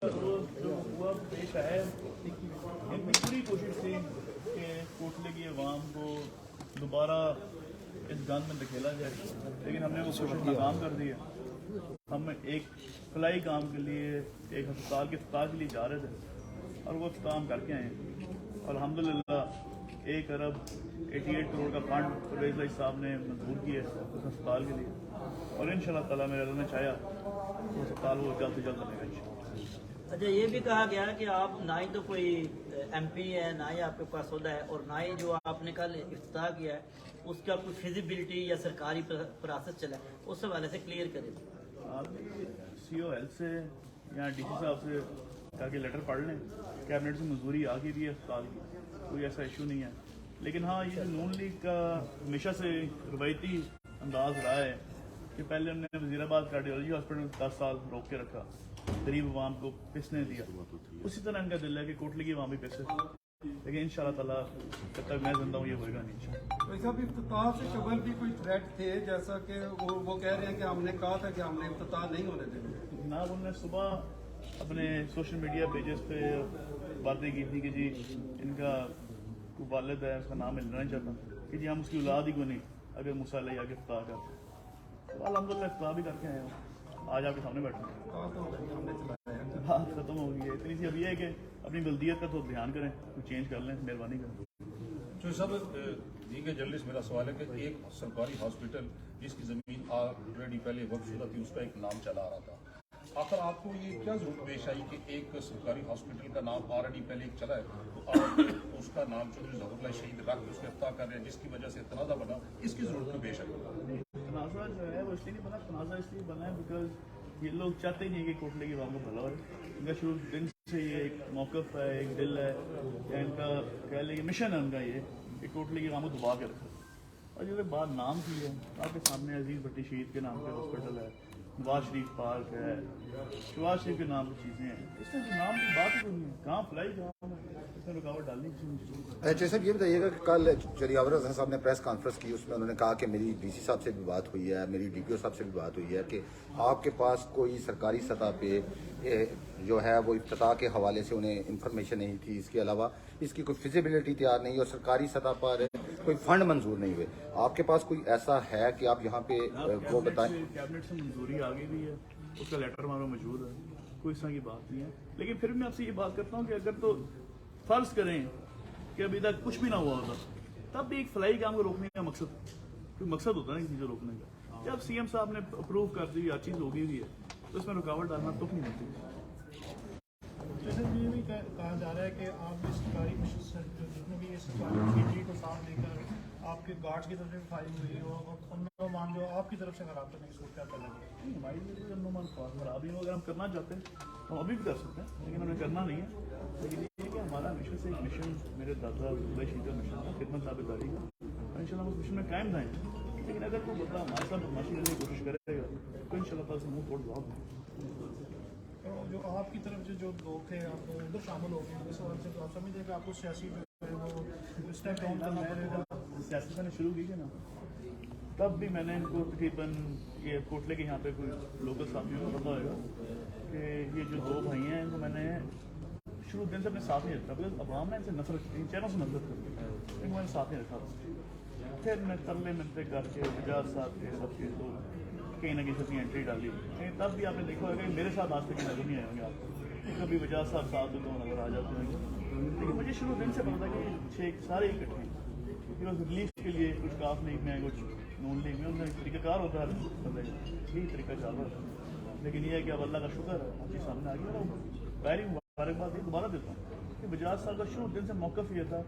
وہ جو ہوا پیش آیا ان کی پوری کوشش تھی کہ کوٹلے کی عوام کو دوبارہ اس گند میں دھکیلا جائے، لیکن ہم نے وہ کوشش ناکام کر دی ہے۔ ہم ایک فلائی کام کے لیے ایک ہسپتال کے افتتاح کے لیے جا رہے تھے اور وہ افتتاح کر کے آئے ہیں، اور الحمدللہ 1 ارب 88 کروڑ کا فنڈ پرویز بھائی صاحب نے منظور کیا ہے اس ہسپتال کے لیے، اور ان شاء اللہ تعالیٰ میرے اللہ نے چاہا تو ہسپتال وہ جلد سے جلد بنے گا ان شاء اللہ۔ اچھا، یہ بھی کہا گیا کہ آپ نہ ہی تو کوئی ایم پی ہے، نہ ہی آپ کے پاس عہدہ ہے، اور نہ ہی جو آپ نے کل افتتاح کیا ہے اس کا کوئی فیزیبلٹی یا سرکاری پروسیس چلا ہے، اس حوالے سے کلیئر کریں۔ آپ سی او ہیلتھ سے یا ڈی سی صاحب سے کہا کہ لیٹر پڑھ لیں، کیبنٹ سے منظوری آ گئی بھی ہے اسپتال کی، کوئی ایسا ایشو نہیں ہے، لیکن ہاں یہ نون لیگ کا ہمیشہ سے روایتی انداز رہا ہے کہ پہلے انہوں نے وزیر آباد کارڈیالوجی ہاسپٹل 10 سال روک کے رکھا، غریب عوام کو پسنے دیا، اسی طرح ان کا دل ہے کہ کوٹلی کی عوام بھی پسے، لیکن ان شاء اللہ تعالیٰ جب تک میں زندہ ہوں یہ ہوئے گا نہیں انشاءاللہ۔ صاحب افتتاح سے قبل بھی کوئی تھریٹ تھے، جیسا کہ وہ کہہ رہے ہیں کہ ہم نے کہا تھا کہ ہم نے افتتاح نہیں ہونے دیں گے؟ جناب انہوں نے صبح اپنے سوشل میڈیا پیجز پہ باتیں کی تھی کہ جی ان کا کوئی والد ہے، اس کا نام ملنا نہیں چاہتا، کہ جی ہم اس کی اولاد ہی کو نہیں اگر موسیٰ علیہ کے افتتاح کرتے، تو الحمدللہ افتتاح بھی کر کے آئے ہوں، آج آپ کے سامنے بیٹھے ہیں، کہا تو ہم نے چلایا۔ بات ختم ہو گئی ہے، اتنی سی اب یہ ہے کہ اپنی بلدیت کا تو دھیان کریں، کوئی چینج کر لیں، مہربانی کریں۔ جو سب دیگر جرنلسٹ، میرا سوال ہے کہ ایک سرکاری ہاسپٹل جس کی زمین آلریڈی پہلے وقف شدہ تھی اس کا ایک نام چلا آ رہا تھا، آخر آپ کو یہ کیا ضرورت پیش آئی کہ ایک سرکاری ہاسپٹل کا نام آلریڈی پہلے ایک چلا ہے تو آپ اس کا نام چودھری ظفر اللہ شہید رکھ کے اس کا افتتاح کر رہے ہیں، جس کی وجہ سے تنازع بنا، اس کی ضرورت کیوں پیش آئی؟ تنازع جو ہے وہ اس لیے نہیں بنا، تنازع اس لیے بنا ہے بیکاز یہ لوگ چاہتے ہی نہیں کہ کوٹلے کی عوام کو بھلا ہوئے، ان کا شروع دن سے یہ ایک موقف ہے، ایک دل ہے، یا ان کا کہہ لیں کہ مشن ہے ان کا یہ کہ کوٹلے کی عوام کو دبا کے رکھا، اور جو بات نام کی ہے آپ کے سامنے عزیز بھٹی شہید کے نام پہ ہاسپٹل ہے، نواز شریف پارک ہے، شہباز شریف کے نام کی چیزیں ہیں، اس میں نام کی بات ہی نہیں ہے، کہاں فلائی کہاں ہے، اس میں رکاوٹ ڈالنی کسی نے۔ اچھا صاحب یہ بتائیے گا کہ کل جلیاور اظہر صاحب نے پریس کانفرنس کی، اس میں انہوں نے کہا کہ میری ڈی سی صاحب سے بھی بات ہوئی ہے، میری ڈی پی او صاحب سے بھی بات ہوئی ہے کہ آپ کے پاس کوئی سرکاری سطح پہ جو ہے وہ افتتاح کے حوالے سے انہیں انفارمیشن نہیں تھی، اس کے علاوہ اس کی کوئی فیزیبلٹی تیار نہیں اور سرکاری سطح پر کوئی فنڈ منظور نہیں ہوئے، آپ کے پاس کوئی ایسا ہے کہ آپ یہاں پہ وہ بتائیں؟ کیبنٹ سے منظوری آ گئی بھی ہے، اس کا لیٹر ہمارا موجود ہے، کوئی اس طرح کی بات نہیں ہے، لیکن پھر میں آپ سے یہ بات کرتا ہوں کہ اگر تو فرض کریں کہ ابھی تک کچھ بھی نہ ہوا ہوتا تب بھی ایک فلائی کام کو روکنے کا مقصد کوئی مقصد ہوتا ہے نا کسی کو روکنے کا، جب سی ایم صاحب نے اپروو کر دی ہر چیز ہو گئی ہوئی ہے تو اس میں رکاوٹ ڈالنا تو نہیں ہوتی۔ جیسے یہ بھی کہا جا رہا ہے کہ آپ نے سرکاری جتنے بھی سرکاری کو ساتھ لے کر آپ کے گارڈز کی طرف سے فائرنگ ہوئی ہو اور ان مان جو آپ کی طرف سے خراب کرنے کی صورت کیا لگی؟ ہماری خراب ہی ہو، اگر ہم کرنا چاہتے ہیں تو ہم ابھی بھی کر سکتے ہیں، لیکن ہمیں کرنا نہیں ہے، لیکن یہ ہے کہ ہمارا ہمیشہ سے ایک مشن میرے دادا شہید کا مشن تھا خدمت تابعداری کا، ان شاء اللہ ہم اس مشن میں قائم رہیں، لیکن اگر کوئی بندہ ہمارے ساتھ بدماشی کرنے کی کوشش کرے گا تو ان شاء اللہ تعالیٰ سے منہ توڑ جواب دیں۔ جو آپ کی طرف سے جو لوگ تھے آپ ادھر شامل ہو گئے، اس حوالے سے تو آپ سمجھتے ہیں کہ آپ کو سیاسی جو ہے وہ اسٹیپ ڈاؤن کرنا پڑے گا؟ سیاست میں نے شروع کی نا تب بھی میں نے ان کو تقریباً یہ کوٹلے کے یہاں پہ کوئی لوکل ساتھیوں کو پتا ہوئے گا کہ یہ جو 2 بھائی ہیں ان کو میں نے شروع دن سے اپنے ساتھ نہیں رکھا، بکاز عوام نے ان سے نفرت کی، چہروں سے نفرت کرتی ہے، ان کو میں نے ساتھ نہیں رکھا تھا، پھر میں ترلے منتے کر کے اجاز صاحب کے سب کے تو کہیں نہ کہیں سے اپنی انٹری ڈالی، تب بھی آپ نے دیکھا ہوگا کہ میرے ساتھ آج تک نظر نہیں آئے ہوں گے آپ کو، کبھی وجاز صاحب ساتھ تو نظر آ جاتے ہوں گے، لیکن مجھے شروع دن سے پتا تھا کہ سارے اکٹھے ہیں، کیونکہ ریلیف کے لیے کچھ کاف لیگ میں کچھ نون لیگ میں ان کا طریقہ کار ہوتا ہے، بندے یہی طریقہ چل رہا ہے، لیکن یہ ہے کہ اب اللہ کا شکر ہے آپ کے سامنے آ گیا، پہلی مبارکباد یہ دوبارہ دیتا ہوں کہ بجاج صاحب کا شروع دن سے موقف یہ تھا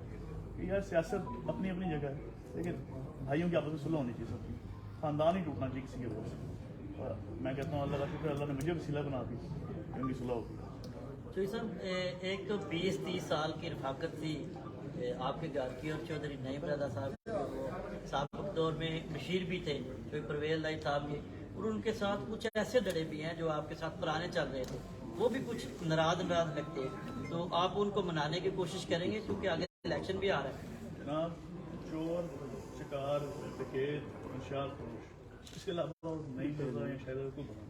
کہ یار سیاست اپنی اپنی جگہ ہے، لیکن بھائیوں کی آپس میں صلح ہونی چاہیے، سب کی خاندان ہی ٹوٹنا چاہیے کسی کے وجہ سے، اور میں کہتا ہوں اللہ کا شکر اللہ نے مجھے وسیلہ بنا دی کہ ان کی صلح ہوگی۔ تو صاحب ایک تو 20-30 سال کی رفاقت تھی آپ کے گھر کی، اور چودھری نعیم رضا صاحب سابق دور میں مشیر بھی تھے، کوئی پرویز لائی صاحب بھی، اور ان کے ساتھ کچھ ایسے دڑے بھی ہیں جو آپ کے ساتھ پرانے چل رہے تھے، وہ بھی کچھ ناراض لگتے ہیں، تو آپ ان کو منانے کی کوشش کریں گے کیونکہ آگے الیکشن بھی آ رہا ہے؟ جناب چور شکار ڈکیت منشیات فروش اس کے علاوہ نہیں کرتا ہے شاید کو بنانا،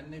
NA